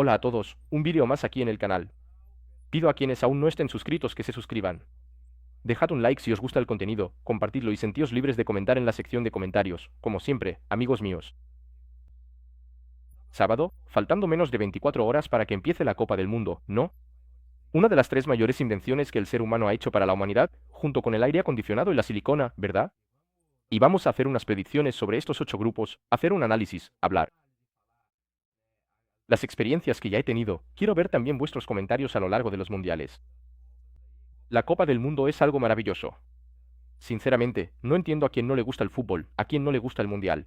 Hola a todos, un vídeo más aquí en el canal. Pido a quienes aún no estén suscritos que se suscriban. Dejad un like si os gusta el contenido, compartidlo y sentíos libres de comentar en la sección de comentarios, como siempre, amigos míos. Sábado, faltando menos de 24 horas para que empiece la Copa del Mundo, ¿no? Una de las tres mayores invenciones que el ser humano ha hecho para la humanidad, junto con el aire acondicionado y la silicona, ¿verdad? Y vamos a hacer unas predicciones sobre estos 8 grupos, hacer un análisis, hablar. Las experiencias que ya he tenido, quiero ver también vuestros comentarios a lo largo de los mundiales. La Copa del Mundo es algo maravilloso. Sinceramente, no entiendo a quien no le gusta el fútbol, a quien no le gusta el mundial.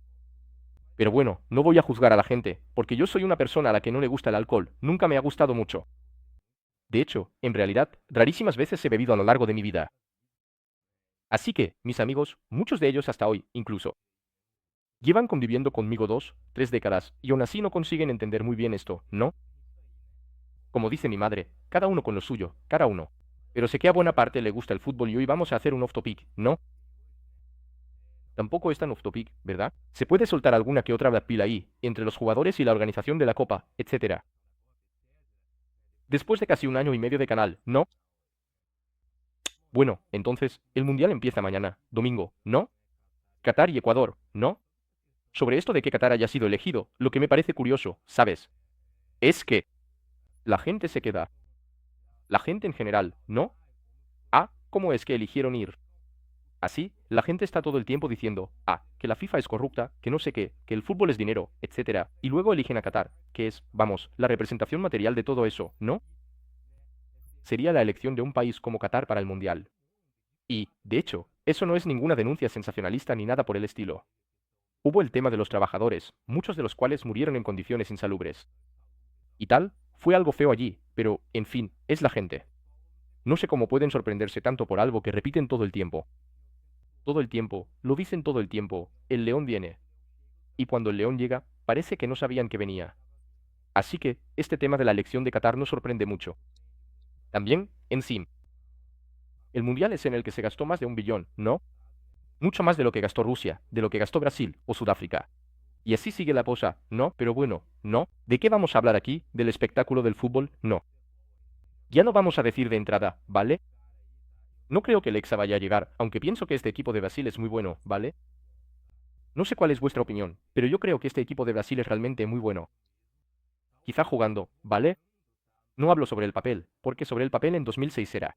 Pero bueno, no voy a juzgar a la gente, porque yo soy una persona a la que no le gusta el alcohol, nunca me ha gustado mucho. De hecho, en realidad, rarísimas veces he bebido a lo largo de mi vida. Así que, mis amigos, muchos de ellos hasta hoy, incluso, llevan conviviendo conmigo 2, 3 décadas, y aún así no consiguen entender muy bien esto, ¿no? Como dice mi madre, cada uno con lo suyo, cada uno. Pero sé que a buena parte le gusta el fútbol y hoy vamos a hacer un off-topic, ¿no? Tampoco es tan off topic, ¿verdad? Se puede soltar alguna que otra pila ahí, entre los jugadores y la organización de la Copa, etc. Después de casi un año y medio de canal, ¿no? Bueno, entonces, el Mundial empieza mañana, domingo, ¿no? Qatar y Ecuador, ¿no? Sobre esto de que Qatar haya sido elegido, lo que me parece curioso, ¿sabes? Es que la gente se queda. La gente en general, ¿no? Ah, ¿cómo es que eligieron ir? Así, la gente está todo el tiempo diciendo, que la FIFA es corrupta, que no sé qué, que el fútbol es dinero, etcétera, y luego eligen a Qatar, que es, vamos, la representación material de todo eso, ¿no? Sería la elección de un país como Qatar para el Mundial. Y, de hecho, eso no es ninguna denuncia sensacionalista ni nada por el estilo. Hubo el tema de los trabajadores, muchos de los cuales murieron en condiciones insalubres. Y tal, fue algo feo allí, pero, en fin, es la gente. No sé cómo pueden sorprenderse tanto por algo que repiten todo el tiempo. Todo el tiempo, lo dicen todo el tiempo, el león viene. Y cuando el león llega, parece que no sabían que venía. Así que, este tema de la elección de Qatar nos sorprende mucho. También, en sí, el Mundial es en el que se gastó más de 1 billón, ¿no? Mucho más de lo que gastó Rusia, de lo que gastó Brasil o Sudáfrica. Y así sigue la cosa, ¿no? Pero bueno, ¿no? ¿De qué vamos a hablar aquí? ¿Del espectáculo del fútbol? No. Ya no vamos a decir de entrada, ¿vale? No creo que el Hexa vaya a llegar, aunque pienso que este equipo de Brasil es muy bueno, ¿vale? No sé cuál es vuestra opinión, pero yo creo que este equipo de Brasil es realmente muy bueno. Quizá jugando, ¿vale? No hablo sobre el papel, porque sobre el papel en 2006 era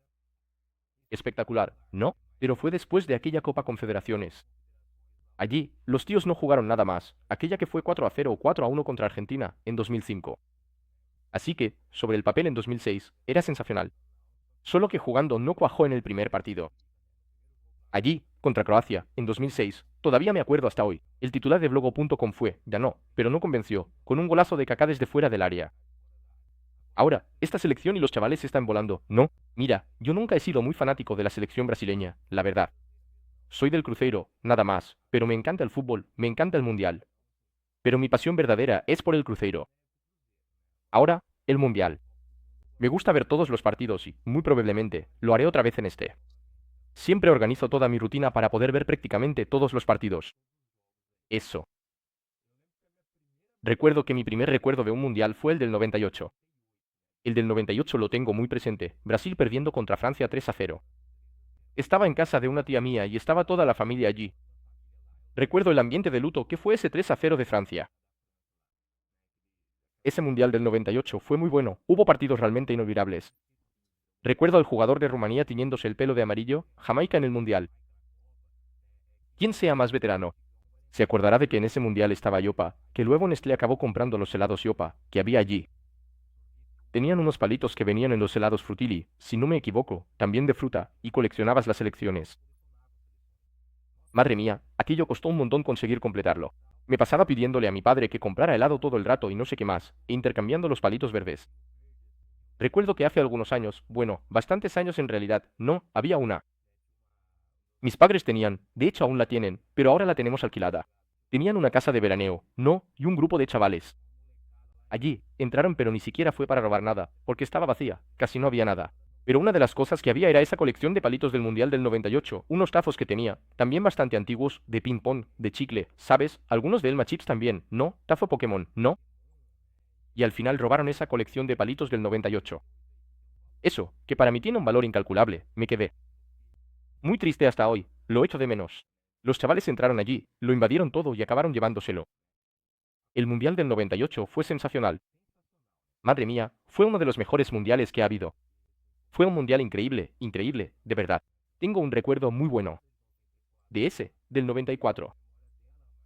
espectacular, ¿no? Pero fue después de aquella Copa Confederaciones. Allí, los tíos no jugaron nada más, aquella que fue 4-0 o 4-1 contra Argentina en 2005. Así que, sobre el papel en 2006, era sensacional. Solo que jugando no cuajó en el primer partido. Allí, contra Croacia, en 2006, todavía me acuerdo hasta hoy, el titular de Blogo.com fue, ganó, pero no convenció, con un golazo de Kaká desde fuera del área. Ahora, esta selección y los chavales están volando. No, mira, yo nunca he sido muy fanático de la selección brasileña, la verdad. Soy del Cruzeiro, nada más, pero me encanta el fútbol, me encanta el Mundial. Pero mi pasión verdadera es por el Cruzeiro. Ahora, el Mundial. Me gusta ver todos los partidos y, muy probablemente, lo haré otra vez en este. Siempre organizo toda mi rutina para poder ver prácticamente todos los partidos. Eso. Recuerdo que mi primer recuerdo de un Mundial fue el del 98. El del 98 lo tengo muy presente, Brasil perdiendo contra Francia 3-0. Estaba en casa de una tía mía y estaba toda la familia allí. Recuerdo el ambiente de luto que fue ese 3-0 de Francia. Ese Mundial del 98 fue muy bueno, hubo partidos realmente inolvidables. Recuerdo al jugador de Rumanía tiñéndose el pelo de amarillo, Jamaica en el Mundial. ¿Quién sea más veterano? Se acordará de que en ese Mundial estaba Yopa, que luego Nestlé acabó comprando los helados Yopa, que había allí. Tenían unos palitos que venían en los helados Frutili, si no me equivoco, también de fruta, y coleccionabas las selecciones. Madre mía, aquello costó un montón conseguir completarlo. Me pasaba pidiéndole a mi padre que comprara helado todo el rato y no sé qué más, e intercambiando los palitos verdes. Recuerdo que hace algunos años, bueno, bastantes años en realidad, no, había una. Mis padres tenían, de hecho aún la tienen, pero ahora la tenemos alquilada. Tenían una casa de veraneo, no, y un grupo de chavales. Allí, entraron pero ni siquiera fue para robar nada, porque estaba vacía, casi no había nada. Pero una de las cosas que había era esa colección de palitos del Mundial del 98, unos tazos que tenía, también bastante antiguos, de ping-pong, de chicle, ¿sabes? Algunos de Elma Chips también, ¿no? Tazo Pokémon, ¿no? Y al final robaron esa colección de palitos del 98. Eso, que para mí tiene un valor incalculable, me quedé muy triste hasta hoy, lo echo de menos. Los chavales entraron allí, lo invadieron todo y acabaron llevándoselo. El Mundial del 98 fue sensacional. Madre mía, fue uno de los mejores mundiales que ha habido. Fue un mundial increíble, increíble, de verdad. Tengo un recuerdo muy bueno. De ese, del 94.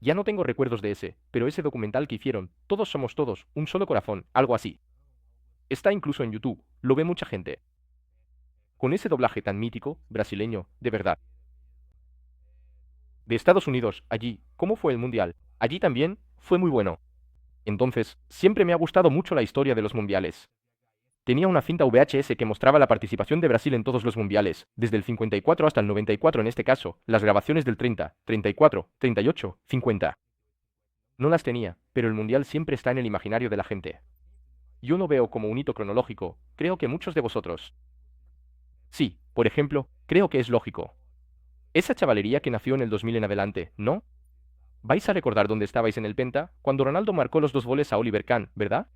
Ya no tengo recuerdos de ese, pero ese documental que hicieron, Todos somos todos, un solo corazón, algo así. Está incluso en YouTube, lo ve mucha gente. Con ese doblaje tan mítico, brasileño, de verdad. De Estados Unidos, allí, ¿cómo fue el mundial? Allí también, fue muy bueno. Entonces, siempre me ha gustado mucho la historia de los mundiales. Tenía una cinta VHS que mostraba la participación de Brasil en todos los mundiales, desde el 54 hasta el 94 en este caso, las grabaciones del 30, 34, 38, 50. No las tenía, pero el mundial siempre está en el imaginario de la gente. Yo lo veo como un hito cronológico, creo que muchos de vosotros. Sí, por ejemplo, creo que es lógico. Esa chavalería que nació en el 2000 en adelante, ¿no? Vais a recordar dónde estabais en el Penta, cuando Ronaldo marcó los 2 goles a Oliver Kahn, ¿verdad?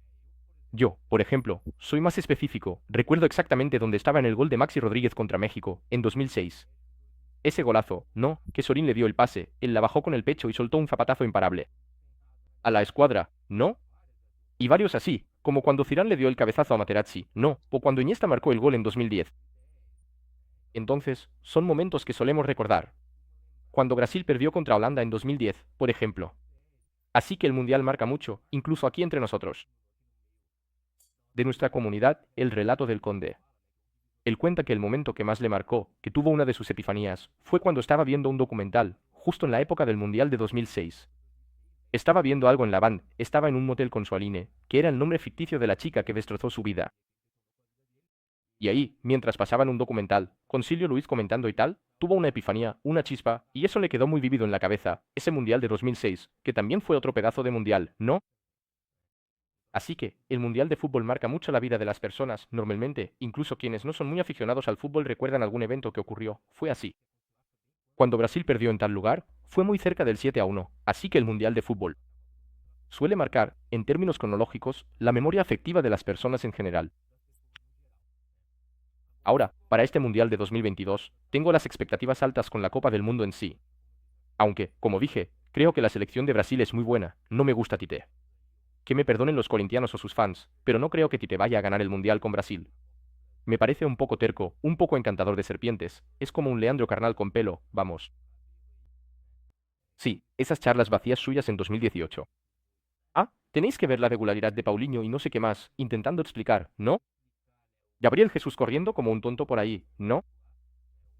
Yo, por ejemplo, soy más específico, recuerdo exactamente dónde estaba en el gol de Maxi Rodríguez contra México, en 2006. Ese golazo, no, que Sorín le dio el pase, él la bajó con el pecho y soltó un zapatazo imparable. A la escuadra, ¿no? Y varios así, como cuando Zidane le dio el cabezazo a Materazzi, no, o cuando Iniesta marcó el gol en 2010. Entonces, son momentos que solemos recordar. Cuando Brasil perdió contra Holanda en 2010, por ejemplo. Así que el Mundial marca mucho, incluso aquí entre nosotros. De nuestra comunidad, el relato del conde. Él cuenta que el momento que más le marcó, que tuvo una de sus epifanías, fue cuando estaba viendo un documental, justo en la época del Mundial de 2006. Estaba viendo algo en la van, estaba en un motel con su Aline, que era el nombre ficticio de la chica que destrozó su vida. Y ahí, mientras pasaban un documental, con Silvio Luis comentando y tal, tuvo una epifanía, una chispa, y eso le quedó muy vívido en la cabeza, ese Mundial de 2006, que también fue otro pedazo de Mundial, ¿no? Así que, el Mundial de Fútbol marca mucho la vida de las personas, normalmente, incluso quienes no son muy aficionados al fútbol recuerdan algún evento que ocurrió, fue así. Cuando Brasil perdió en tal lugar, fue muy cerca del 7-1, así que el Mundial de Fútbol suele marcar, en términos cronológicos, la memoria afectiva de las personas en general. Ahora, para este Mundial de 2022, tengo las expectativas altas con la Copa del Mundo en sí. Aunque, como dije, creo que la selección de Brasil es muy buena, no me gusta Tite. Que me perdonen los corintianos o sus fans, pero no creo que Tite vaya a ganar el Mundial con Brasil. Me parece un poco terco, un poco encantador de serpientes, es como un Leandro Carnal con pelo, vamos. Sí, esas charlas vacías suyas en 2018. Ah, tenéis que ver la regularidad de Paulinho y no sé qué más, intentando explicar, ¿no? Gabriel Jesús corriendo como un tonto por ahí, ¿no?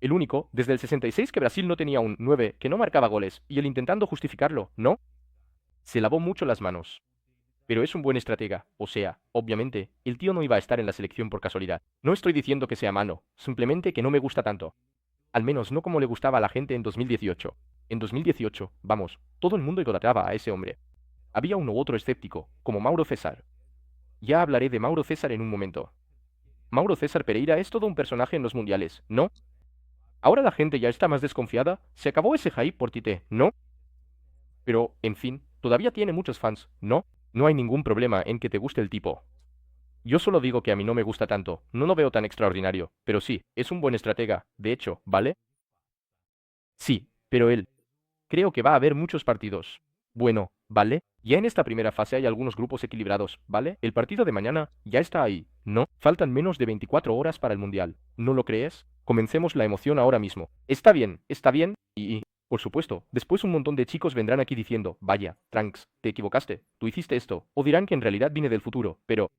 El único, desde el 66 que Brasil no tenía un 9 que no marcaba goles, y él intentando justificarlo, ¿no? Se lavó mucho las manos. Pero es un buen estratega, o sea, obviamente, el tío no iba a estar en la selección por casualidad. No estoy diciendo que sea malo, simplemente que no me gusta tanto. Al menos no como le gustaba a la gente en 2018. En 2018, vamos, todo el mundo idolatraba a ese hombre. Había uno u otro escéptico, como Mauro César. Ya hablaré de Mauro César en un momento. Mauro César Pereira es todo un personaje en los mundiales, ¿no? Ahora la gente ya está más desconfiada, se acabó ese hype por Tite, ¿no? Pero, en fin, todavía tiene muchos fans, ¿no? No hay ningún problema en que te guste el tipo. Yo solo digo que a mí no me gusta tanto, no lo veo tan extraordinario, pero sí, es un buen estratega, de hecho, ¿vale? Sí, pero él, creo que va a haber muchos partidos. Bueno, ¿vale? Ya en esta primera fase hay algunos grupos equilibrados, ¿vale? El partido de mañana ya está ahí, ¿no? Faltan menos de 24 horas para el Mundial, ¿no lo crees? Comencemos la emoción ahora mismo. Está bien, y, por supuesto, después un montón de chicos vendrán aquí diciendo, vaya, Trunks, te equivocaste, tú hiciste esto, o dirán que en realidad vine del futuro, pero,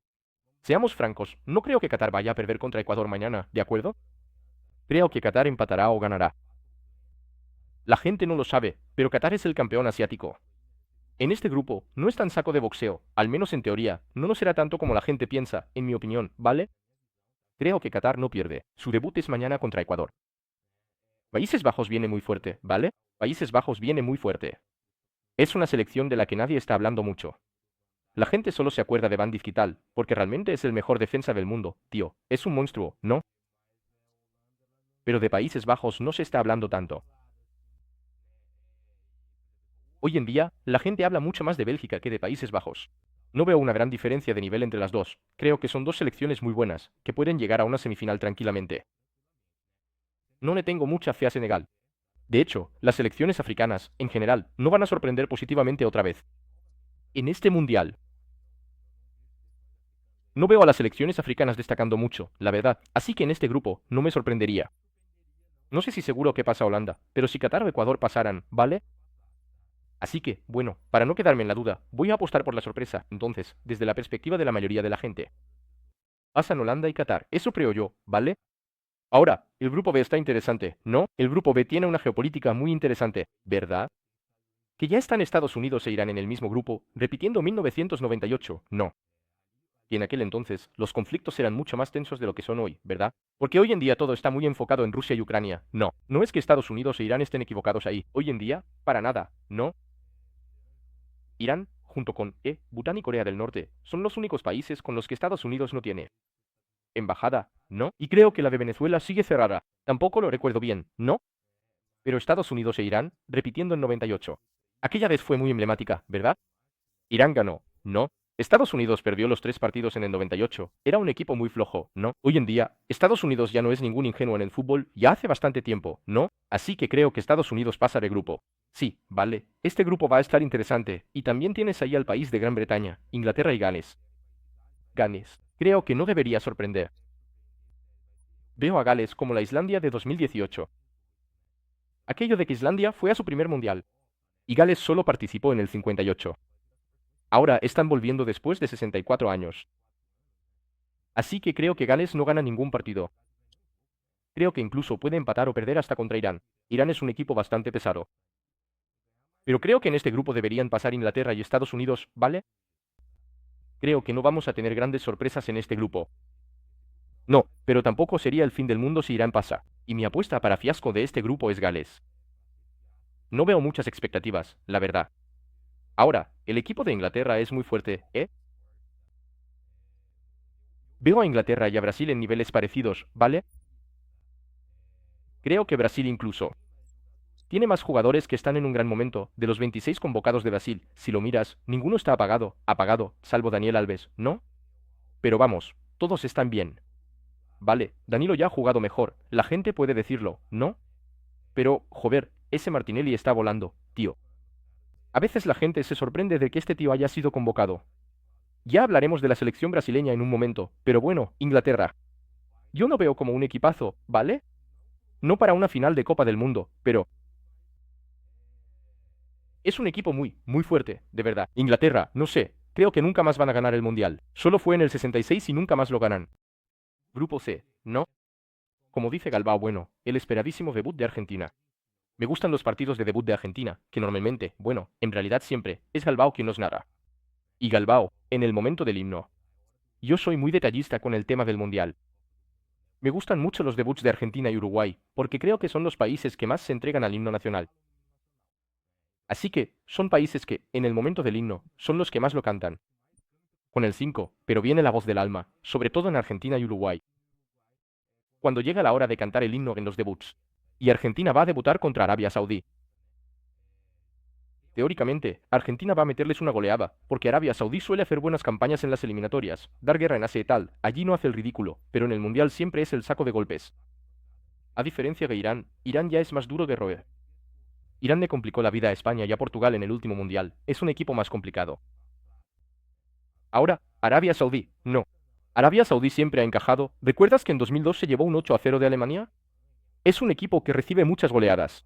seamos francos, no creo que Qatar vaya a perder contra Ecuador mañana, ¿de acuerdo? Creo que Qatar empatará o ganará. La gente no lo sabe, pero Qatar es el campeón asiático. En este grupo no es tan saco de boxeo, al menos en teoría, no lo será tanto como la gente piensa, en mi opinión, ¿vale? Creo que Qatar no pierde. Su debut es mañana contra Ecuador. Países Bajos viene muy fuerte, ¿vale? Países Bajos viene muy fuerte. Es una selección de la que nadie está hablando mucho. La gente solo se acuerda de Van Dijk y tal, porque realmente es el mejor defensa del mundo, tío. Es un monstruo, ¿no? Pero de Países Bajos no se está hablando tanto. Hoy en día, la gente habla mucho más de Bélgica que de Países Bajos. No veo una gran diferencia de nivel entre las dos. Creo que son dos selecciones muy buenas, que pueden llegar a una semifinal tranquilamente. No le tengo mucha fe a Senegal. De hecho, las selecciones africanas, en general, no van a sorprender positivamente otra vez. En este mundial, no veo a las selecciones africanas destacando mucho, la verdad, así que en este grupo no me sorprendería. No sé si seguro que pasa Holanda, pero si Qatar o Ecuador pasaran, ¿vale? Así que, bueno, para no quedarme en la duda, voy a apostar por la sorpresa, entonces, desde la perspectiva de la mayoría de la gente. Pasan Holanda y Qatar, eso creo yo, ¿vale? Ahora, el grupo B está interesante, ¿no? El grupo B tiene una geopolítica muy interesante, ¿verdad? Que ya están Estados Unidos e Irán en el mismo grupo, repitiendo 1998, no. Y en aquel entonces, los conflictos eran mucho más tensos de lo que son hoy, ¿verdad? Porque hoy en día todo está muy enfocado en Rusia y Ucrania. No, no es que Estados Unidos e Irán estén equivocados ahí. Hoy en día, para nada, ¿no? Irán, junto con Bután y Corea del Norte, son los únicos países con los que Estados Unidos no tiene embajada, ¿no? Y creo que la de Venezuela sigue cerrada. Tampoco lo recuerdo bien, ¿no? Pero Estados Unidos e Irán, repitiendo en 98. Aquella vez fue muy emblemática, ¿verdad? Irán ganó, ¿no? Estados Unidos perdió los 3 partidos en el 98. Era un equipo muy flojo, ¿no? Hoy en día, Estados Unidos ya no es ningún ingenuo en el fútbol, ya hace bastante tiempo, ¿no? Así que creo que Estados Unidos pasa de grupo. Sí, vale. Este grupo va a estar interesante, y también tienes ahí al país de Gran Bretaña, Inglaterra y Gales. Gales. Creo que no debería sorprender. Veo a Gales como la Islandia de 2018. Aquello de que Islandia fue a su primer mundial, y Gales solo participó en el 58. Ahora están volviendo después de 64 años. Así que creo que Gales no gana ningún partido. Creo que incluso puede empatar o perder hasta contra Irán. Irán es un equipo bastante pesado. Pero creo que en este grupo deberían pasar Inglaterra y Estados Unidos, ¿vale? Creo que no vamos a tener grandes sorpresas en este grupo. No, pero tampoco sería el fin del mundo si Irán pasa. Y mi apuesta para fiasco de este grupo es Gales. No veo muchas expectativas, la verdad. Ahora, el equipo de Inglaterra es muy fuerte, ¿eh? Veo a Inglaterra y a Brasil en niveles parecidos, ¿vale? Creo que Brasil incluso tiene más jugadores que están en un gran momento. De los 26 convocados de Brasil, si lo miras, ninguno está apagado, salvo Daniel Alves, ¿no? Pero vamos, todos están bien. Vale, Danilo ya ha jugado mejor, la gente puede decirlo, ¿no? Pero, joder, ese Martinelli está volando, tío. A veces la gente se sorprende de que este tío haya sido convocado. Ya hablaremos de la selección brasileña en un momento, pero bueno, Inglaterra. Yo no veo como un equipazo, ¿vale? No para una final de Copa del Mundo, pero es un equipo muy fuerte, de verdad. Inglaterra, no sé, creo que nunca más van a ganar el Mundial. Solo fue en el 66 y nunca más lo ganan. Grupo C, ¿no? Como dice Galbao, bueno, el esperadísimo debut de Argentina. Me gustan los partidos de debut de Argentina, que normalmente, bueno, en realidad siempre, es Galbao quien nos narra. Y Galbao, en el momento del himno. Yo soy muy detallista con el tema del Mundial. Me gustan mucho los debuts de Argentina y Uruguay, porque creo que son los países que más se entregan al himno nacional. Así que, son países que, en el momento del himno, son los que más lo cantan. Con el 5, pero viene la voz del alma, sobre todo en Argentina y Uruguay. Cuando llega la hora de cantar el himno en los debuts. Y Argentina va a debutar contra Arabia Saudí. Teóricamente, Argentina va a meterles una goleada, porque Arabia Saudí suele hacer buenas campañas en las eliminatorias, dar guerra en Asia y tal, allí no hace el ridículo, pero en el Mundial siempre es el saco de golpes. A diferencia de Irán, Irán ya es más duro de roer. Irán le complicó la vida a España y a Portugal en el último Mundial, es un equipo más complicado. Ahora, Arabia Saudí, no. Arabia Saudí siempre ha encajado. ¿Recuerdas que en 2002 se llevó un 8-0 de Alemania? Es un equipo que recibe muchas goleadas,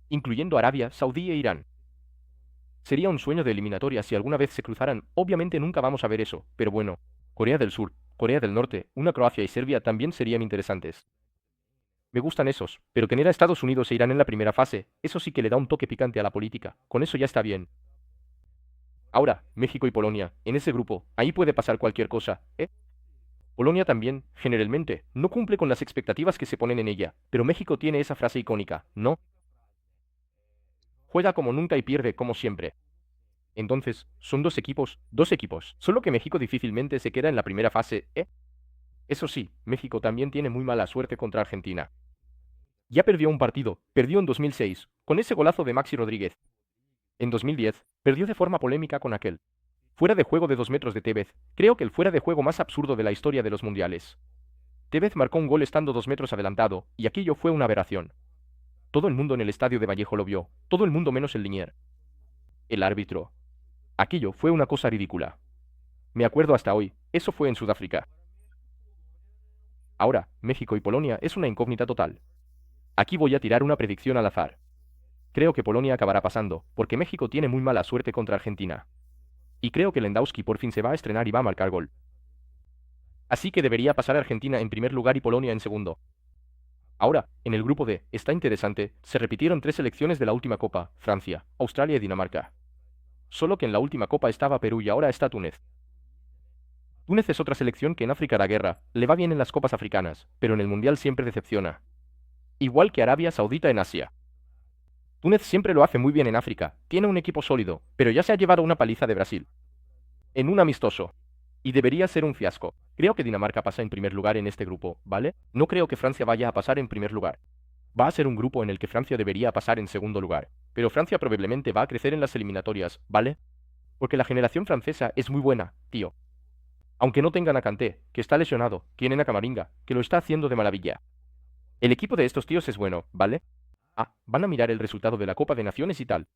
incluyendo Arabia, Saudí e Irán. Sería un sueño de eliminatoria si alguna vez se cruzaran. Obviamente nunca vamos a ver eso, pero bueno, Corea del Sur, Corea del Norte, una Croacia y Serbia también serían interesantes. Me gustan esos, pero tener a Estados Unidos e Irán en la primera fase, eso sí que le da un toque picante a la política. Con eso ya está bien. Ahora, México y Polonia, en ese grupo, ahí puede pasar cualquier cosa, ¿eh? Polonia también, generalmente, no cumple con las expectativas que se ponen en ella, pero México tiene esa frase icónica, ¿no? Juega como nunca y pierde como siempre. Entonces, son dos equipos, solo que México difícilmente se queda en la primera fase, ¿eh? Eso sí, México también tiene muy mala suerte contra Argentina. Ya perdió un partido, perdió en 2006, con ese golazo de Maxi Rodríguez. En 2010, perdió de forma polémica con aquel Fuera de juego de 2 metros de Tevez, creo que el fuera de juego más absurdo de la historia de los mundiales. Tevez marcó un gol estando 2 metros adelantado, y aquello fue una aberración. Todo el mundo en el estadio de Vallejo lo vio, todo el mundo menos el Linier. El árbitro. Aquello fue una cosa ridícula. Me acuerdo hasta hoy, eso fue en Sudáfrica. Ahora, México y Polonia es una incógnita total. Aquí voy a tirar una predicción al azar. Creo que Polonia acabará pasando, porque México tiene muy mala suerte contra Argentina. Y creo que Lewandowski por fin se va a estrenar y va a marcar gol. Así que debería pasar Argentina en primer lugar y Polonia en segundo. Ahora, en el grupo D, está interesante, se repitieron 3 selecciones de la última Copa, Francia, Australia y Dinamarca. Solo que en la última Copa estaba Perú y ahora está Túnez. Túnez es otra selección que en África da guerra, le va bien en las copas africanas, pero en el Mundial siempre decepciona. Igual que Arabia Saudita en Asia. Túnez siempre lo hace muy bien en África, tiene un equipo sólido, pero ya se ha llevado una paliza de Brasil. En un amistoso. Y debería ser un fiasco. Creo que Dinamarca pasa en primer lugar en este grupo, ¿vale? No creo que Francia vaya a pasar en primer lugar. Va a ser un grupo en el que Francia debería pasar en segundo lugar, pero Francia probablemente va a crecer en las eliminatorias, ¿vale? Porque la generación francesa es muy buena, tío. Aunque no tengan a Kanté, que está lesionado, tienen a Camavinga, que lo está haciendo de maravilla. El equipo de estos tíos es bueno, ¿vale? Ah, van a mirar el resultado de la Copa de Naciones y tal.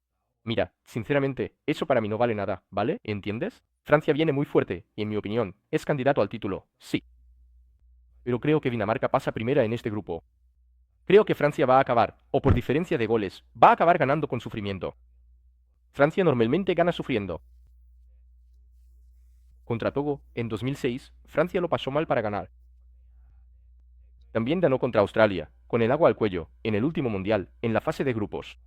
Mira, sinceramente, eso para mí no vale nada, ¿vale? ¿Entiendes? Francia viene muy fuerte, y en mi opinión, es candidato al título, sí. Pero creo que Dinamarca pasa primera en este grupo. Creo que Francia va a acabar, o por diferencia de goles, va a acabar ganando con sufrimiento. Francia normalmente gana sufriendo. Contra Togo, en 2006, Francia lo pasó mal para ganar. También ganó contra Australia, con el agua al cuello, en el último mundial, en la fase de grupos.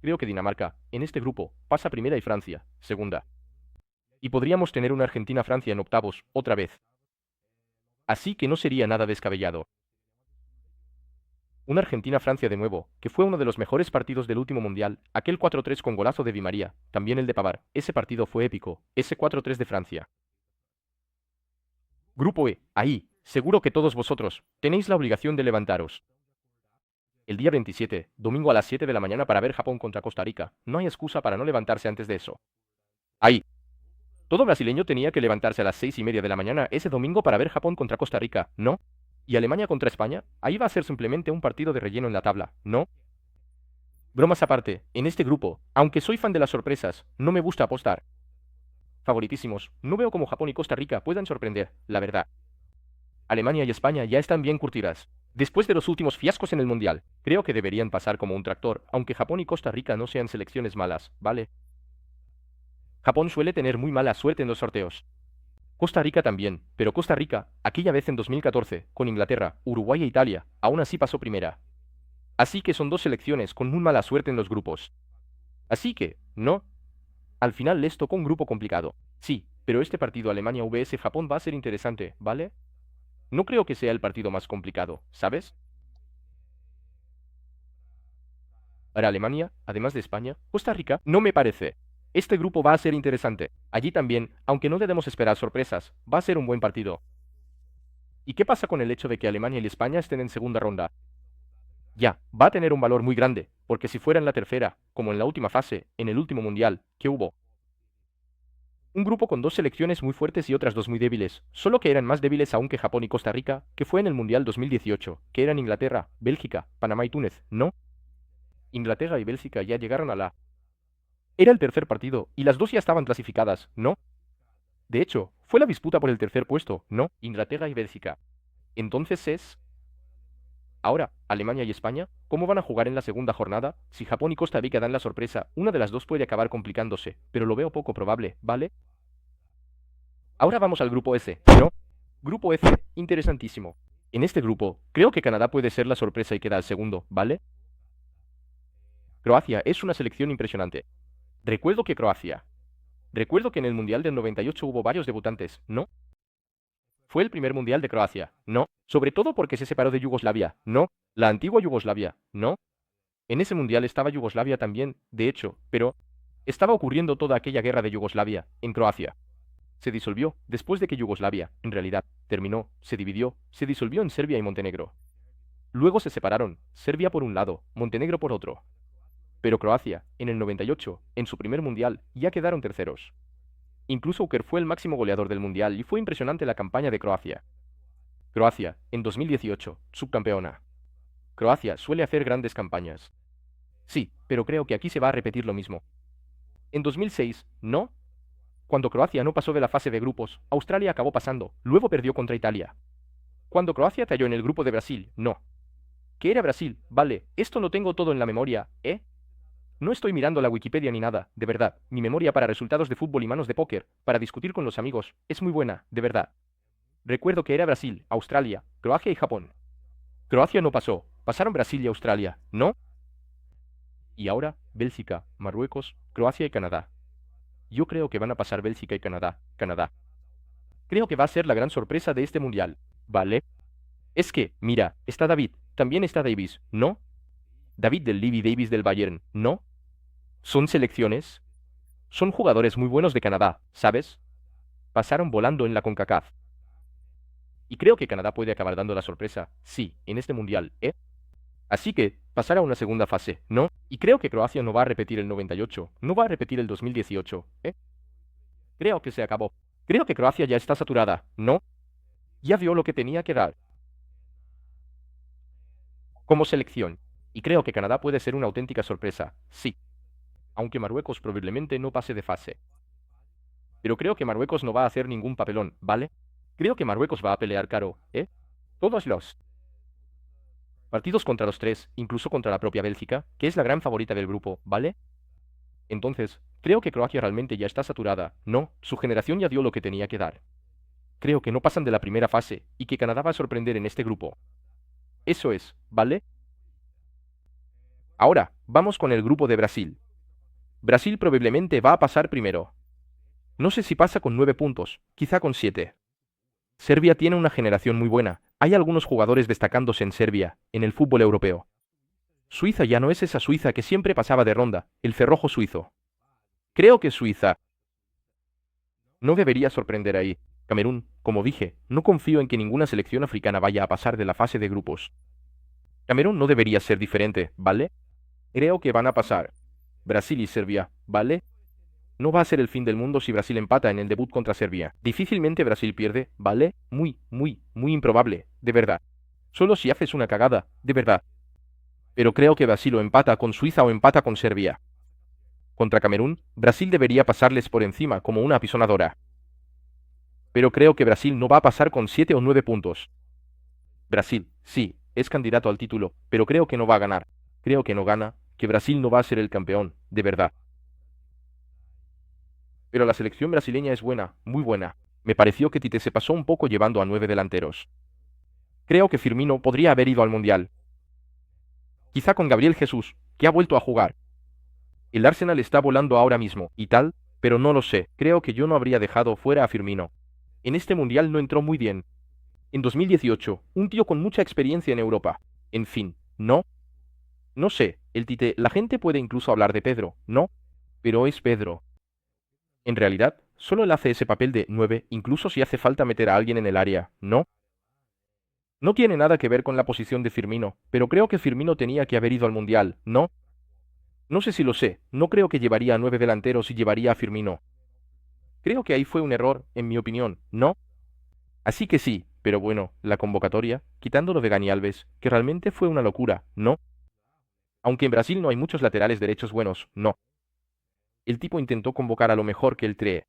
Creo que Dinamarca, en este grupo, pasa primera y Francia, segunda. Y podríamos tener una Argentina-Francia en octavos, otra vez. Así que no sería nada descabellado. Una Argentina-Francia de nuevo, que fue uno de los mejores partidos del último mundial, aquel 4-3 con golazo de Di María, también el de Pavard, ese partido fue épico, ese 4-3 de Francia. Grupo E, ahí, seguro que todos vosotros, tenéis la obligación de levantaros. El día 27, domingo a las 7 de la mañana para ver Japón contra Costa Rica, no hay excusa para no levantarse antes de eso. Ahí. Todo brasileño tenía que levantarse a las 6:30 de la mañana ese domingo para ver Japón contra Costa Rica, ¿no? Y Alemania contra España, ahí va a ser simplemente un partido de relleno en la tabla, ¿no? Bromas aparte, en este grupo, aunque soy fan de las sorpresas, no me gusta apostar. Favoritísimos, no veo cómo Japón y Costa Rica puedan sorprender, la verdad. Alemania y España ya están bien curtidas. Después de los últimos fiascos en el Mundial, creo que deberían pasar como un tractor, aunque Japón y Costa Rica no sean selecciones malas, ¿vale? Japón suele tener muy mala suerte en los sorteos. Costa Rica también, pero Costa Rica, aquella vez en 2014, con Inglaterra, Uruguay e Italia, aún así pasó primera. Así que son dos selecciones con muy mala suerte en los grupos. Así que, no. Al final les tocó un grupo complicado. Sí, pero este partido Alemania vs Japón va a ser interesante, ¿vale? No creo que sea el partido más complicado, ¿sabes? Para Alemania, además de España, Costa Rica, no me parece. Este grupo va a ser interesante. Allí también, aunque no debemos esperar sorpresas, va a ser un buen partido. ¿Y qué pasa con el hecho de que Alemania y España estén en segunda ronda? Ya, va a tener un valor muy grande, porque si fuera en la tercera, como en la última fase, en el último mundial, ¿qué hubo? Un grupo con dos selecciones muy fuertes y otras dos muy débiles, solo que eran más débiles aún que Japón y Costa Rica, que fue en el Mundial 2018, que eran Inglaterra, Bélgica, Panamá y Túnez, ¿no? Inglaterra y Bélgica ya llegaron a la... Era el tercer partido, y las dos ya estaban clasificadas, ¿no? De hecho, fue la disputa por el tercer puesto, ¿no? Inglaterra y Bélgica. Entonces es... Ahora, Alemania y España, ¿cómo van a jugar en la segunda jornada? Si Japón y Costa Rica dan la sorpresa, una de las dos puede acabar complicándose, pero lo veo poco probable, ¿vale? Ahora vamos al grupo S, ¿no? Grupo F, interesantísimo. En este grupo, creo que Canadá puede ser la sorpresa y queda al segundo, ¿vale? Croacia es una selección impresionante. Recuerdo que Croacia. Recuerdo que en el Mundial del 98 hubo varios debutantes, ¿no? Fue el primer Mundial de Croacia, ¿no? Sobre todo porque se separó de Yugoslavia, ¿no? La antigua Yugoslavia, ¿no? En ese Mundial estaba Yugoslavia también, de hecho, pero estaba ocurriendo toda aquella guerra de Yugoslavia, en Croacia. Se disolvió, después de que Yugoslavia, en realidad, terminó, se dividió, se disolvió en Serbia y Montenegro. Luego se separaron, Serbia por un lado, Montenegro por otro. Pero Croacia, en el 98, en su primer Mundial, ya quedaron terceros. Incluso Uker fue el máximo goleador del Mundial y fue impresionante la campaña de Croacia. Croacia, en 2018, subcampeona. Croacia suele hacer grandes campañas. Sí, pero creo que aquí se va a repetir lo mismo. En 2006, ¿no? Cuando Croacia no pasó de la fase de grupos, Australia acabó pasando, luego perdió contra Italia. Cuando Croacia cayó en el grupo de Brasil, no. ¿Qué era Brasil? Vale, esto lo tengo todo en la memoria, ¿eh? No estoy mirando la Wikipedia ni nada, de verdad. Mi memoria para resultados de fútbol y manos de póker, para discutir con los amigos, es muy buena, de verdad. Recuerdo que era Brasil, Australia, Croacia y Japón. Croacia no pasó, pasaron Brasil y Australia, ¿no? Y ahora, Bélgica, Marruecos, Croacia y Canadá. Yo creo que van a pasar Bélgica y Canadá, Canadá. Creo que va a ser la gran sorpresa de este mundial, ¿vale? Es que, mira, está David, también está Davis, ¿no? David del Levy Davis del Bayern, ¿no? Son selecciones. Son jugadores muy buenos de Canadá, ¿sabes? Pasaron volando en la CONCACAF. Y creo que Canadá puede acabar dando la sorpresa, sí, en este mundial, ¿eh? Así que, pasar a una segunda fase, ¿no? Y creo que Croacia no va a repetir el 98, no va a repetir el 2018, ¿eh? Creo que se acabó. Creo que Croacia ya está saturada, ¿no? Ya dio lo que tenía que dar como selección. Y creo que Canadá puede ser una auténtica sorpresa, sí. Aunque Marruecos probablemente no pase de fase. Pero creo que Marruecos no va a hacer ningún papelón, ¿vale? Creo que Marruecos va a pelear caro, ¿eh? Todos los partidos contra los tres, incluso contra la propia Bélgica, que es la gran favorita del grupo, ¿vale? Entonces, creo que Croacia realmente ya está saturada. No, su generación ya dio lo que tenía que dar. Creo que no pasan de la primera fase y que Canadá va a sorprender en este grupo. Eso es, ¿vale? Ahora, vamos con el grupo de Brasil. Brasil probablemente va a pasar primero. No sé si pasa con 9 puntos, quizá con 7. Serbia tiene una generación muy buena. Hay algunos jugadores destacándose en Serbia, en el fútbol europeo. Suiza ya no es esa Suiza que siempre pasaba de ronda, el cerrojo suizo. Creo que Suiza no debería sorprender ahí. Camerún, como dije, no confío en que ninguna selección africana vaya a pasar de la fase de grupos. Camerún no debería ser diferente, ¿vale? Creo que van a pasar. Brasil y Serbia, ¿vale? No va a ser el fin del mundo si Brasil empata en el debut contra Serbia. Difícilmente Brasil pierde, ¿vale? Muy improbable, de verdad. Solo si haces una cagada, de verdad. Pero creo que Brasil o empata con Suiza o empata con Serbia. Contra Camerún, Brasil debería pasarles por encima como una apisonadora. Pero creo que Brasil no va a pasar con 7 o 9 puntos. Brasil, sí, es candidato al título, pero creo que no va a ganar. Creo que no gana, que Brasil no va a ser el campeón, de verdad. Pero la selección brasileña es buena, muy buena. Me pareció que Tite se pasó un poco llevando a 9 delanteros. Creo que Firmino podría haber ido al Mundial. Quizá con Gabriel Jesús, que ha vuelto a jugar. El Arsenal está volando ahora mismo, y tal, pero no lo sé. Creo que yo no habría dejado fuera a Firmino. En este Mundial no entró muy bien. En 2018, un tío con mucha experiencia en Europa. En fin, no. No sé, el Tite, la gente puede incluso hablar de Pedro, ¿no? Pero es Pedro. En realidad, solo él hace ese papel de 9, incluso si hace falta meter a alguien en el área, ¿no? No tiene nada que ver con la posición de Firmino, pero creo que Firmino tenía que haber ido al Mundial, ¿no? No sé si lo sé, no creo que llevaría a 9 delanteros y llevaría a Firmino. Creo que ahí fue un error, en mi opinión, ¿no? Así que sí, pero bueno, la convocatoria, quitándolo de Dani Alves, que realmente fue una locura, ¿no? Aunque en Brasil no hay muchos laterales derechos buenos, no. El tipo intentó convocar a lo mejor que él cree.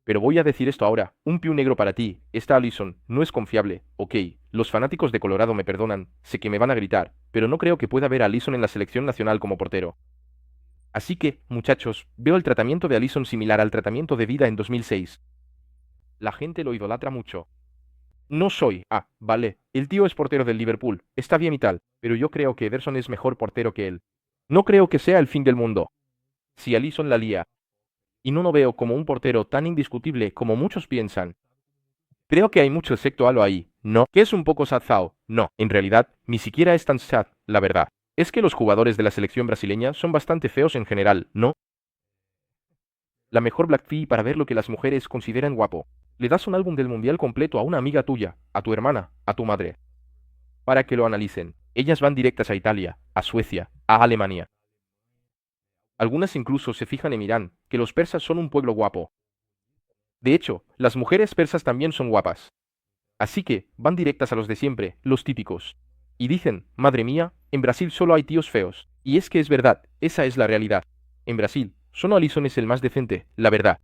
Pero voy a decir esto ahora, un piu negro para ti, esta Alisson, no es confiable, ok, los fanáticos de Colorado me perdonan, sé que me van a gritar, pero no creo que pueda ver a Alisson en la selección nacional como portero. Así que, muchachos, veo el tratamiento de Alisson similar al tratamiento de Vida en 2006. La gente lo idolatra mucho. No soy, vale, el tío es portero del Liverpool, está bien y tal, pero yo creo que Ederson es mejor portero que él. No creo que sea el fin del mundo. Si Alisson la lía, y no lo veo como un portero tan indiscutible como muchos piensan. Creo que hay mucho efecto halo ahí, ¿no? Que es un poco sad Zhao. No, en realidad, ni siquiera es tan sad, la verdad. Es que los jugadores de la selección brasileña son bastante feos en general, ¿no? La mejor Black Fee para ver lo que las mujeres consideran guapo. Le das un álbum del mundial completo a una amiga tuya, a tu hermana, a tu madre, para que lo analicen. Ellas van directas a Italia, a Suecia, a Alemania. Algunas incluso se fijan en Irán, que los persas son un pueblo guapo. De hecho, las mujeres persas también son guapas. Así que, van directas a los de siempre, los típicos. Y dicen, madre mía, en Brasil solo hay tíos feos. Y es que es verdad, esa es la realidad. En Brasil, solo Alisson es el más decente, la verdad.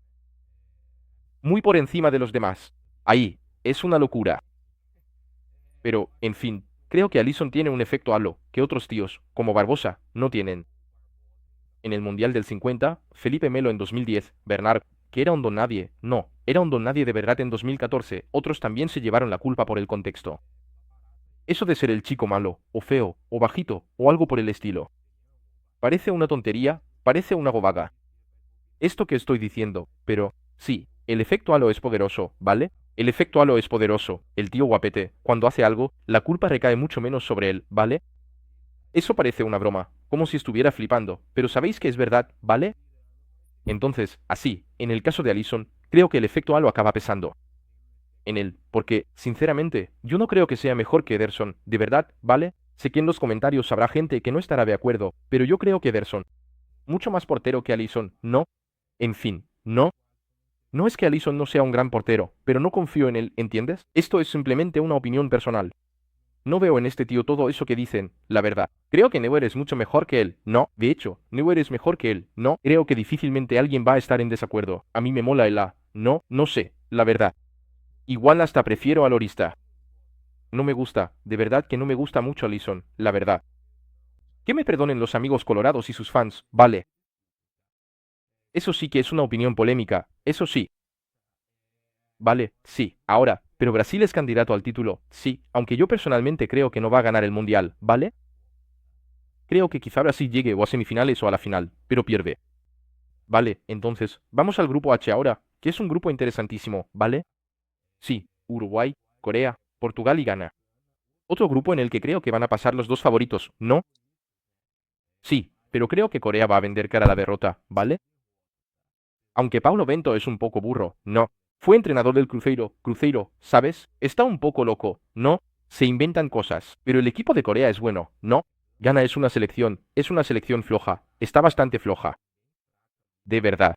Muy por encima de los demás. Ahí, es una locura. Pero, en fin, creo que Alisson tiene un efecto halo, que otros tíos, como Barbosa, no tienen. En el Mundial del 50, Felipe Melo en 2010, Bernard, que era un don nadie, no, era un don nadie de verdad en 2014, otros también se llevaron la culpa por el contexto. Eso de ser el chico malo, o feo, o bajito, o algo por el estilo. Parece una tontería, parece una gobaga. Esto que estoy diciendo, pero, sí, el efecto halo es poderoso, ¿vale? El efecto halo es poderoso, el tío guapete, cuando hace algo, la culpa recae mucho menos sobre él, ¿vale? Eso parece una broma, como si estuviera flipando, pero sabéis que es verdad, ¿vale? Entonces, así, en el caso de Alisson, creo que el efecto halo acaba pesando en él, porque, sinceramente, yo no creo que sea mejor que Ederson, de verdad, ¿vale? Sé que en los comentarios habrá gente que no estará de acuerdo, pero yo creo que Ederson, mucho más portero que Alisson, ¿no? En fin, no. No es que Alisson no sea un gran portero, pero no confío en él, ¿entiendes? Esto es simplemente una opinión personal. No veo en este tío todo eso que dicen, la verdad. Creo que Neuer es mucho mejor que él. No, de hecho, Neuer es mejor que él. No, creo que difícilmente alguien va a estar en desacuerdo. A mí me mola el A. No, no sé, la verdad. Igual hasta prefiero a Lorista. No me gusta, de verdad que no me gusta mucho Alisson, la verdad. Que me perdonen los amigos colorados y sus fans, vale. Eso sí que es una opinión polémica, eso sí. Vale, sí, ahora, pero Brasil es candidato al título, sí, aunque yo personalmente creo que no va a ganar el Mundial, ¿vale? Creo que quizá Brasil llegue o a semifinales o a la final, pero pierde. Vale, entonces, vamos al grupo H ahora, que es un grupo interesantísimo, ¿vale? Sí, Uruguay, Corea, Portugal y Ghana. Otro grupo en el que creo que van a pasar los dos favoritos, ¿no? Sí, pero creo que Corea va a vender cara a la derrota, ¿vale? Aunque Paulo Bento es un poco burro, no. Fue entrenador del Cruzeiro, ¿sabes? Está un poco loco, ¿no? Se inventan cosas. Pero el equipo de Corea es bueno, ¿no? Ghana es una selección floja, está bastante floja. De verdad.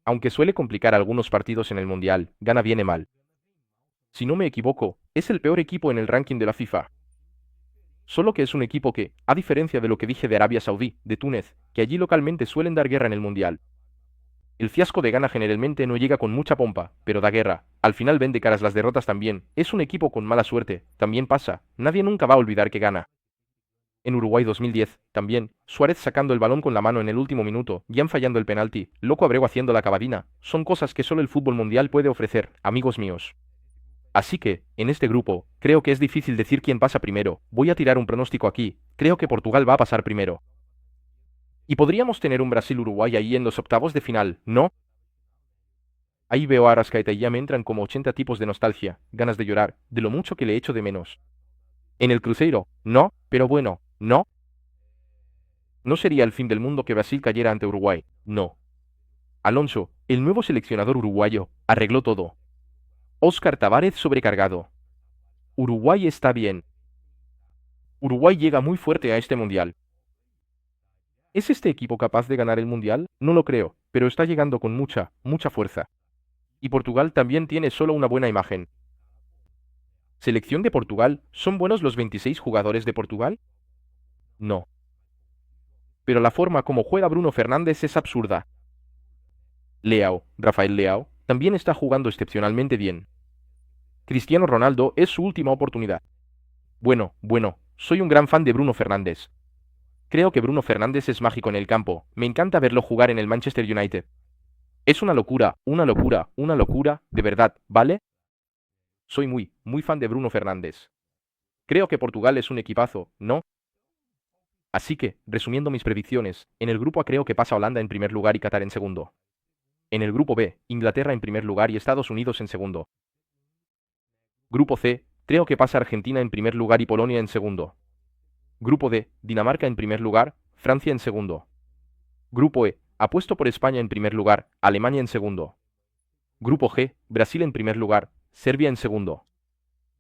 Aunque suele complicar algunos partidos en el Mundial, Ghana viene mal. Si no me equivoco, es el peor equipo en el ranking de la FIFA. Solo que es un equipo que, a diferencia de lo que dije de Arabia Saudí, de Túnez, que allí localmente suelen dar guerra en el Mundial, el fiasco de Ghana generalmente no llega con mucha pompa, pero da guerra. Al final vende caras las derrotas también. Es un equipo con mala suerte. También pasa. Nadie nunca va a olvidar que gana. En Uruguay 2010, también, Suárez sacando el balón con la mano en el último minuto, Gian fallando el penalti, Loco Abreu haciendo la cavadina, son cosas que solo el fútbol mundial puede ofrecer, amigos míos. Así que, en este grupo, creo que es difícil decir quién pasa primero. Voy a tirar un pronóstico aquí. Creo que Portugal va a pasar primero. Y podríamos tener un Brasil-Uruguay ahí en los octavos de final, ¿no? Ahí veo a Arrascaeta y ya me entran como 80 tipos de nostalgia, ganas de llorar, de lo mucho que le echo de menos. En el Cruzeiro, no, pero bueno, no. No sería el fin del mundo que Brasil cayera ante Uruguay, no. Alonso, el nuevo seleccionador uruguayo, arregló todo. Óscar Tavares sobrecargado. Uruguay está bien. Uruguay llega muy fuerte a este mundial. ¿Es este equipo capaz de ganar el mundial? No lo creo, pero está llegando con mucha, mucha fuerza. Y Portugal también tiene solo una buena imagen. ¿Selección de Portugal? ¿Son buenos los 26 jugadores de Portugal? No. Pero la forma como juega Bruno Fernández es absurda. Rafael Leao, también está jugando excepcionalmente bien. Cristiano Ronaldo es su última oportunidad. Bueno, soy un gran fan de Bruno Fernández. Creo que Bruno Fernández es mágico en el campo, me encanta verlo jugar en el Manchester United. Es una locura, una locura, una locura, de verdad, ¿vale? Soy muy, muy fan de Bruno Fernández. Creo que Portugal es un equipazo, ¿no? Así que, resumiendo mis predicciones, en el grupo A creo que pasa Holanda en primer lugar y Qatar en segundo. En el grupo B, Inglaterra en primer lugar y Estados Unidos en segundo. Grupo C, creo que pasa Argentina en primer lugar y Polonia en segundo. Grupo D, Dinamarca en primer lugar, Francia en segundo. Grupo E, apuesto por España en primer lugar, Alemania en segundo. Grupo G, Brasil en primer lugar, Serbia en segundo.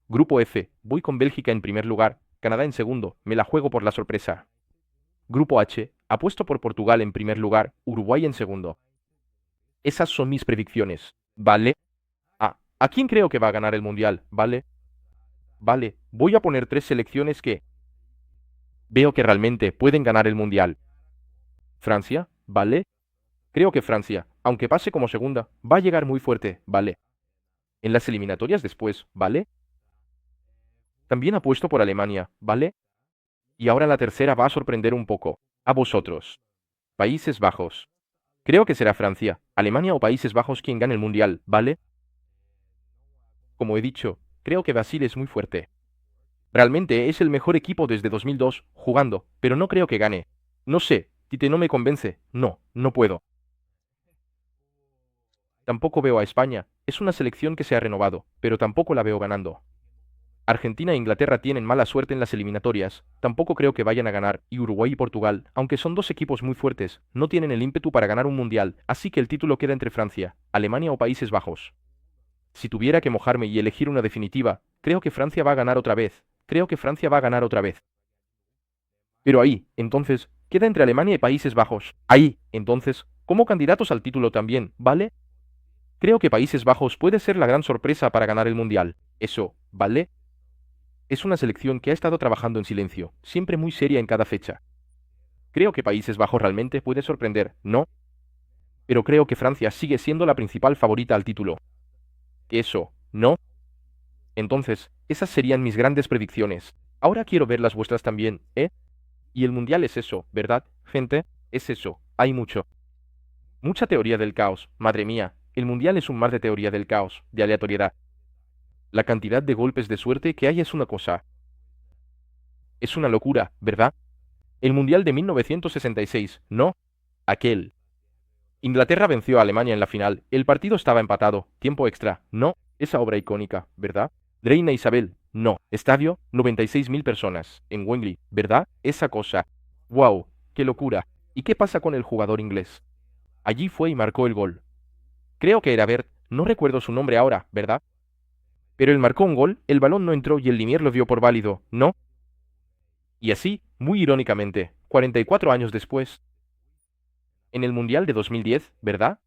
Grupo F, voy con Bélgica en primer lugar, Canadá en segundo, me la juego por la sorpresa. Grupo H, apuesto por Portugal en primer lugar, Uruguay en segundo. Esas son mis predicciones. ¿vale? ¿A quién creo que va a ganar el Mundial? ¿Vale? Vale, voy a poner tres selecciones que veo que realmente pueden ganar el Mundial. Francia, ¿vale? Creo que Francia, aunque pase como segunda, va a llegar muy fuerte, ¿vale? En las eliminatorias después, ¿vale? También apuesto por Alemania, ¿vale? Y ahora la tercera va a sorprender un poco. A vosotros. Países Bajos. Creo que será Francia, Alemania o Países Bajos quien gane el Mundial, ¿vale? Como he dicho, creo que Brasil es muy fuerte. Realmente es el mejor equipo desde 2002 jugando, pero no creo que gane. No sé, Tite no me convence. No, no puedo. Tampoco veo a España. Es una selección que se ha renovado, pero tampoco la veo ganando. Argentina e Inglaterra tienen mala suerte en las eliminatorias. Tampoco creo que vayan a ganar. Y Uruguay y Portugal, aunque son dos equipos muy fuertes, no tienen el ímpetu para ganar un mundial, así que el título queda entre Francia, Alemania o Países Bajos. Si tuviera que mojarme y elegir una definitiva, creo que Francia va a ganar otra vez. Creo que Francia va a ganar otra vez. Pero ahí, entonces, queda entre Alemania y Países Bajos. Ahí, entonces, como candidatos al título también, ¿vale? Creo que Países Bajos puede ser la gran sorpresa para ganar el Mundial. Eso, ¿vale? Es una selección que ha estado trabajando en silencio, siempre muy seria en cada fecha. Creo que Países Bajos realmente puede sorprender, ¿no? Pero creo que Francia sigue siendo la principal favorita al título. Eso, ¿no? Entonces, esas serían mis grandes predicciones. Ahora quiero ver las vuestras también, ¿eh? Y el Mundial es eso, ¿verdad, gente? Es eso, hay mucho. Mucha teoría del caos, madre mía, el Mundial es un mar de teoría del caos, de aleatoriedad. La cantidad de golpes de suerte que hay es una cosa. Es una locura, ¿verdad? El Mundial de 1966, ¿no? Aquel. Inglaterra venció a Alemania en la final. El partido estaba empatado. Tiempo extra, ¿no? Esa obra icónica, ¿verdad? Reina Isabel, no. Estadio, 96.000 personas. En Wembley, ¿verdad? Esa cosa. ¡Wow! ¡Qué locura! ¿Y qué pasa con el jugador inglés? Allí fue y marcó el gol. Creo que era Bert, no recuerdo su nombre ahora, ¿verdad? Pero él marcó un gol, el balón no entró y el linier lo dio por válido, ¿no? Y así, muy irónicamente, 44 años después, en el Mundial de 2010, ¿verdad?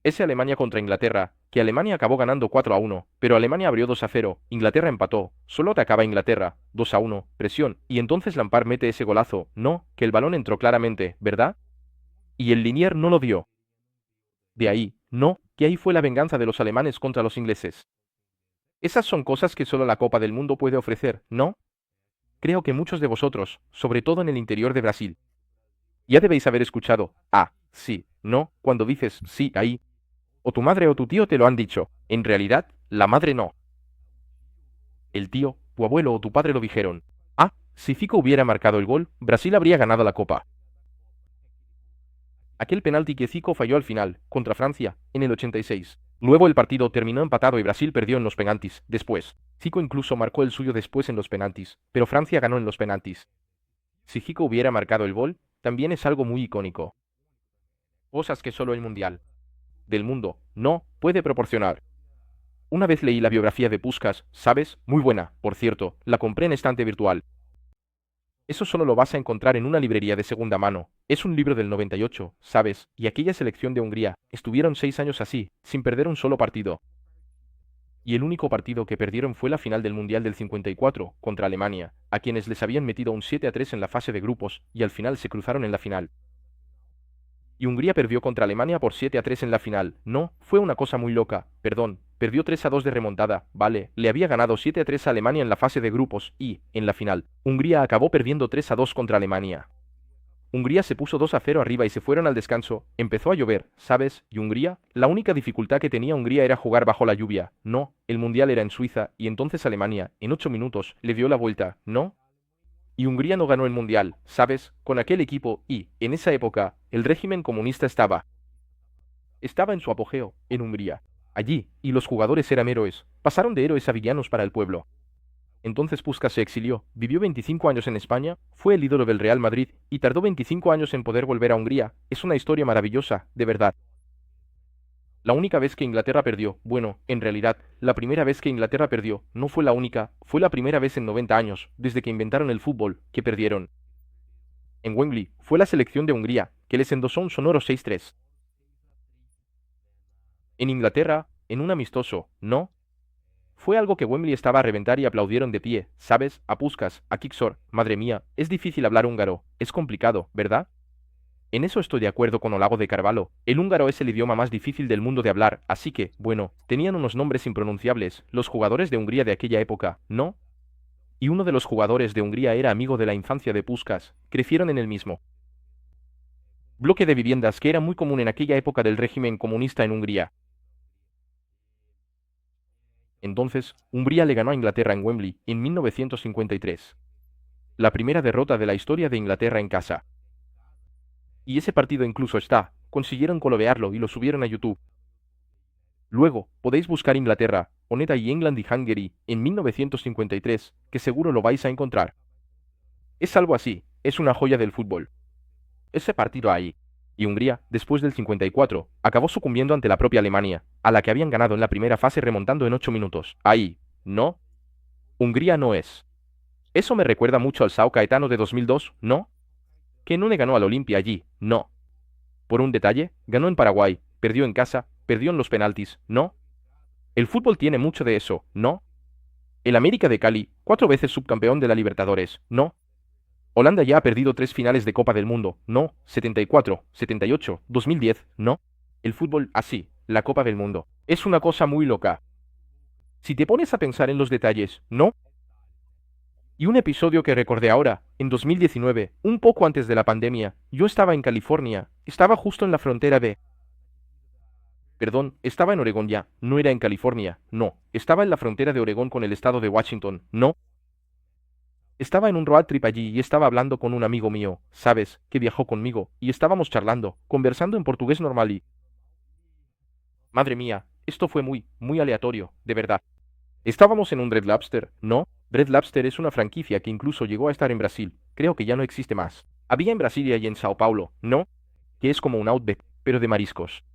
Ese Alemania contra Inglaterra, que Alemania acabó ganando 4-1, pero Alemania abrió 2-0, Inglaterra empató, solo atacaba Inglaterra, 2-1, presión, y entonces Lampard mete ese golazo, no, que el balón entró claramente, ¿verdad? Y el linier no lo dio. De ahí, no, que ahí fue la venganza de los alemanes contra los ingleses. Esas son cosas que solo la Copa del Mundo puede ofrecer, ¿no? Creo que muchos de vosotros, sobre todo en el interior de Brasil, ya debéis haber escuchado, sí, no, cuando dices sí ahí, o tu madre o tu tío te lo han dicho. En realidad, la madre no. El tío, tu abuelo o tu padre lo dijeron. Si Fico hubiera marcado el gol, Brasil habría ganado la Copa. Aquel penalti que Zico falló al final, contra Francia, en el 86. Luego el partido terminó empatado y Brasil perdió en los penaltis. Después, Zico incluso marcó el suyo después en los penaltis, pero Francia ganó en los penaltis. Si Zico hubiera marcado el gol, también es algo muy icónico. Cosas que solo el Mundial del mundo no puede proporcionar. Una vez leí la biografía de Puskás, ¿sabes? Muy buena, por cierto, la compré en estante virtual. Eso solo lo vas a encontrar en una librería de segunda mano. Es un libro del 98, ¿sabes? Y aquella selección de Hungría, estuvieron 6 años así, sin perder un solo partido. Y el único partido que perdieron fue la final del Mundial del 54, contra Alemania, a quienes les habían metido un 7-3 en la fase de grupos, y al final se cruzaron en la final. Y Hungría perdió contra Alemania por 7-3 en la final. No, fue una cosa muy loca. Perdón, perdió 3-2 de remontada. Vale, le había ganado 7-3 a Alemania en la fase de grupos y, en la final, Hungría acabó perdiendo 3-2 contra Alemania. Hungría se puso 2-0 arriba y se fueron al descanso. Empezó a llover, ¿sabes? Y Hungría, la única dificultad que tenía Hungría era jugar bajo la lluvia. No, el mundial era en Suiza y entonces Alemania, en 8 minutos, le dio la vuelta. ¿No? Y Hungría no ganó el Mundial, ¿sabes? Con aquel equipo y, en esa época, el régimen comunista estaba en su apogeo, en Hungría. Allí, y los jugadores eran héroes, pasaron de héroes a villanos para el pueblo. Entonces Puskás se exilió, vivió 25 años en España, fue el ídolo del Real Madrid y tardó 25 años en poder volver a Hungría. Es una historia maravillosa, de verdad. La única vez que Inglaterra perdió, bueno, en realidad, la primera vez que Inglaterra perdió, no fue la única, fue la primera vez en 90 años, desde que inventaron el fútbol, que perdieron. En Wembley, fue la selección de Hungría, que les endosó un sonoro 6-3. En Inglaterra, en un amistoso, ¿no? Fue algo que Wembley estaba a reventar y aplaudieron de pie, ¿sabes? A Puskás, a Kiksor, madre mía, es difícil hablar húngaro, es complicado, ¿verdad? En eso estoy de acuerdo con Olago de Carvalho. El húngaro es el idioma más difícil del mundo de hablar, así que, bueno, tenían unos nombres impronunciables, los jugadores de Hungría de aquella época, ¿no? Y uno de los jugadores de Hungría era amigo de la infancia de Puskás, crecieron en el mismo bloque de viviendas que era muy común en aquella época del régimen comunista en Hungría. Entonces, Hungría le ganó a Inglaterra en Wembley en 1953. La primera derrota de la historia de Inglaterra en casa. Y ese partido incluso está, consiguieron colorearlo y lo subieron a YouTube. Luego, podéis buscar Inglaterra, Oneta y England y Hungary en 1953, que seguro lo vais a encontrar. Es algo así, es una joya del fútbol. Ese partido ahí. Y Hungría, después del 54, acabó sucumbiendo ante la propia Alemania, a la que habían ganado en la primera fase remontando en 8 minutos. Ahí, ¿no? Hungría no es. Eso me recuerda mucho al São Caetano de 2002, ¿no? Que no le ganó al Olimpia allí, no. Por un detalle, ganó en Paraguay, perdió en casa, perdió en los penaltis, ¿no? El fútbol tiene mucho de eso, ¿no? El América de Cali, 4 veces subcampeón de la Libertadores, ¿no? Holanda ya ha perdido 3 finales de Copa del Mundo, no, 74, 78, 2010, no. El fútbol, así, la Copa del Mundo, es una cosa muy loca. Si te pones a pensar en los detalles, ¿no? Y un episodio que recordé ahora, en 2019, un poco antes de la pandemia, yo estaba en California, estaba justo en la frontera de... Perdón, estaba en Oregón ya, no era en California, no, estaba en la frontera de Oregón con el estado de Washington, no. Estaba en un road trip allí y estaba hablando con un amigo mío, ¿sabes?, que viajó conmigo, y estábamos charlando, conversando en portugués normal y... Madre mía, esto fue muy aleatorio, de verdad. Estábamos en un Red Lobster, ¿no? Red Lobster es una franquicia que incluso llegó a estar en Brasil, creo que ya no existe más. Había en Brasilia y en Sao Paulo, ¿no? Que es como un Outback, pero de mariscos.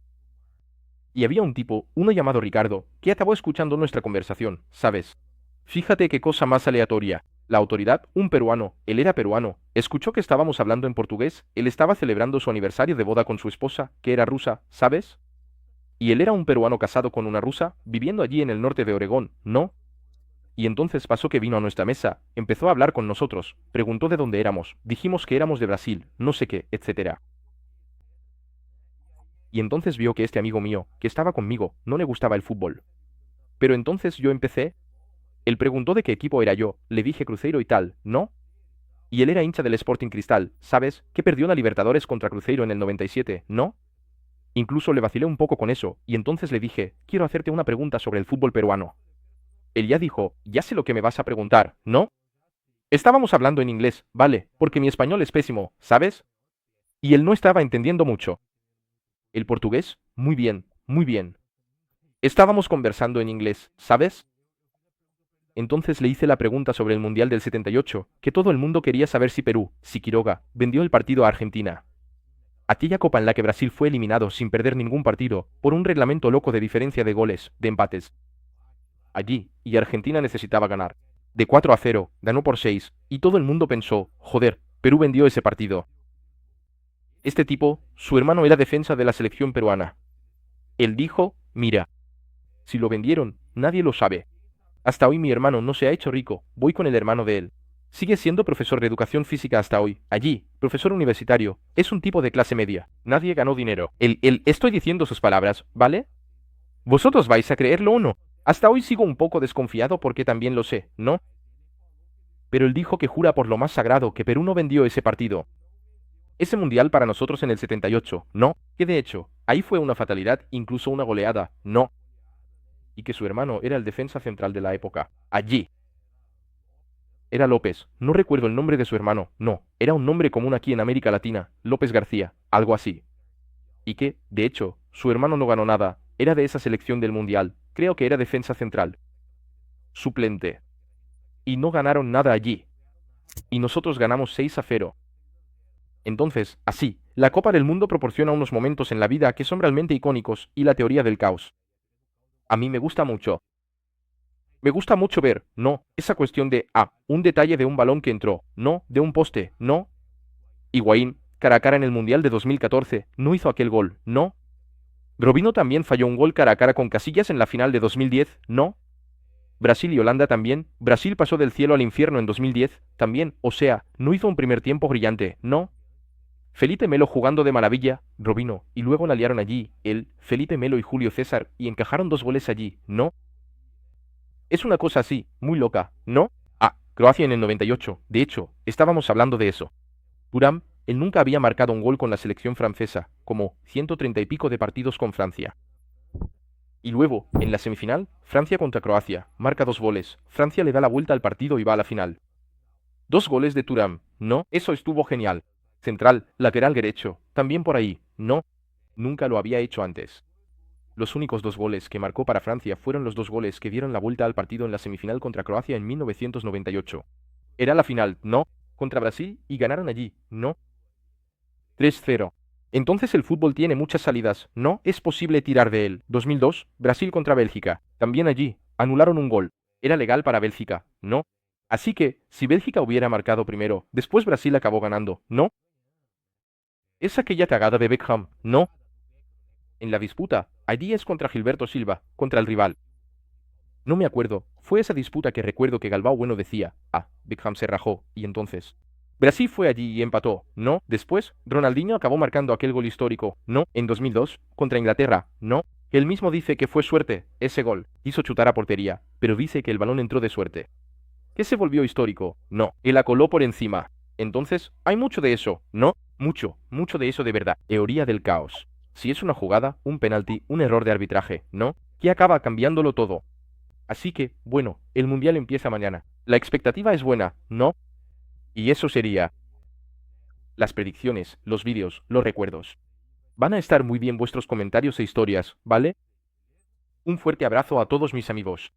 Y había un tipo, uno llamado Ricardo, que acabó escuchando nuestra conversación, ¿sabes? Fíjate qué cosa más aleatoria. La autoridad, un peruano, él era peruano, escuchó que estábamos hablando en portugués, él estaba celebrando su aniversario de boda con su esposa, que era rusa, ¿sabes? Y él era un peruano casado con una rusa, viviendo allí en el norte de Oregón, ¿no? Y entonces pasó que vino a nuestra mesa, empezó a hablar con nosotros, preguntó de dónde éramos, dijimos que éramos de Brasil, no sé qué, etcétera. Y entonces vio que este amigo mío, que estaba conmigo, no le gustaba el fútbol. Pero entonces yo empecé, él preguntó de qué equipo era yo, le dije Cruzeiro y tal, ¿no? Y él era hincha del Sporting Cristal, ¿sabes? Que perdió la Libertadores contra Cruzeiro en el 97, ¿no? Incluso le vacilé un poco con eso, y entonces le dije, quiero hacerte una pregunta sobre el fútbol peruano. Él ya dijo, ya sé lo que me vas a preguntar, ¿no? Estábamos hablando en inglés, vale, porque mi español es pésimo, ¿sabes? Y él no estaba entendiendo mucho. El portugués, muy bien, muy bien. Estábamos conversando en inglés, ¿sabes? Entonces le hice la pregunta sobre el Mundial del 78, que todo el mundo quería saber si Perú, si Quiroga, vendió el partido a Argentina. Aquella copa en la que Brasil fue eliminado sin perder ningún partido, por un reglamento loco de diferencia de goles, de empates. Allí, y Argentina necesitaba ganar. De 4-0, ganó por 6, y todo el mundo pensó, joder, Perú vendió ese partido. Este tipo, su hermano era defensa de la selección peruana. Él dijo, mira, si lo vendieron, nadie lo sabe. Hasta hoy mi hermano no se ha hecho rico, voy con el hermano de él. Sigue siendo profesor de educación física hasta hoy. Allí, profesor universitario, es un tipo de clase media. Nadie ganó dinero. Estoy diciendo sus palabras, ¿vale? ¿Vosotros vais a creerlo o no? Hasta hoy sigo un poco desconfiado porque también lo sé, ¿no? Pero él dijo que jura por lo más sagrado que Perú no vendió ese partido. Ese mundial para nosotros en el 78, ¿no? Que de hecho, ahí fue una fatalidad, incluso una goleada, ¿no? Y que su hermano era el defensa central de la época. Allí. Era López, no recuerdo el nombre de su hermano, no, era un nombre común aquí en América Latina, López García, algo así. Y que, de hecho, su hermano no ganó nada, era de esa selección del Mundial, creo que era defensa central. Suplente. Y no ganaron nada allí. Y nosotros ganamos 6-0. Entonces, así, la Copa del Mundo proporciona unos momentos en la vida que son realmente icónicos y la teoría del caos. A mí me gusta mucho. Me gusta mucho ver, no, esa cuestión de, un detalle de un balón que entró, no, de un poste, no. Higuaín, cara a cara en el Mundial de 2014, no hizo aquel gol, no. Robinho también falló un gol cara a cara con Casillas en la final de 2010, ¿no? Brasil y Holanda también. Brasil pasó del cielo al infierno en 2010, también, o sea, no hizo un primer tiempo brillante, ¿no? Felipe Melo jugando de maravilla, Robinho, y luego la liaron allí, él, Felipe Melo y Julio César, y encajaron 2 goles allí, ¿no? Es una cosa así, muy loca, ¿no? Ah, Croacia en el 98, de hecho, estábamos hablando de eso. Thuram, él nunca había marcado un gol con la selección francesa, como 130 y pico de partidos con Francia. Y luego, en la semifinal, Francia contra Croacia, marca 2 goles, Francia le da la vuelta al partido y va a la final. 2 goles de Thuram, ¿no? Eso estuvo genial. Central, lateral derecho, también por ahí, ¿no? Nunca lo había hecho antes. Los únicos 2 goles que marcó para Francia fueron los 2 goles que dieron la vuelta al partido en la semifinal contra Croacia en 1998. Era la final, ¿no? Contra Brasil y ganaron allí, ¿no? 3-0. Entonces el fútbol tiene muchas salidas, ¿no? Es posible tirar de él. 2002, Brasil contra Bélgica. También allí, anularon un gol. Era legal para Bélgica, ¿no? Así que, si Bélgica hubiera marcado primero, después Brasil acabó ganando, ¿no? Es aquella cagada de Beckham, ¿no? En la disputa, allí es contra Gilberto Silva, contra el rival. No me acuerdo, fue esa disputa que recuerdo que Galbao Bueno decía, Beckham se rajó, y entonces. Brasil fue allí y empató, ¿no? Después, Ronaldinho acabó marcando aquel gol histórico, ¿no? En 2002, contra Inglaterra, ¿no? Él mismo dice que fue suerte, ese gol. Quiso chutar a portería, pero dice que el balón entró de suerte. ¿Qué se volvió histórico? No, él la coló por encima. Entonces, hay mucho de eso, ¿no? Mucho, mucho de eso de verdad. Teoría del caos. Si es una jugada, un penalti, un error de arbitraje, ¿no? Que acaba cambiándolo todo. Así que, bueno, el Mundial empieza mañana. La expectativa es buena, ¿no? Y eso sería las predicciones, los vídeos, los recuerdos. Van a estar muy bien vuestros comentarios e historias, ¿vale? Un fuerte abrazo a todos mis amigos.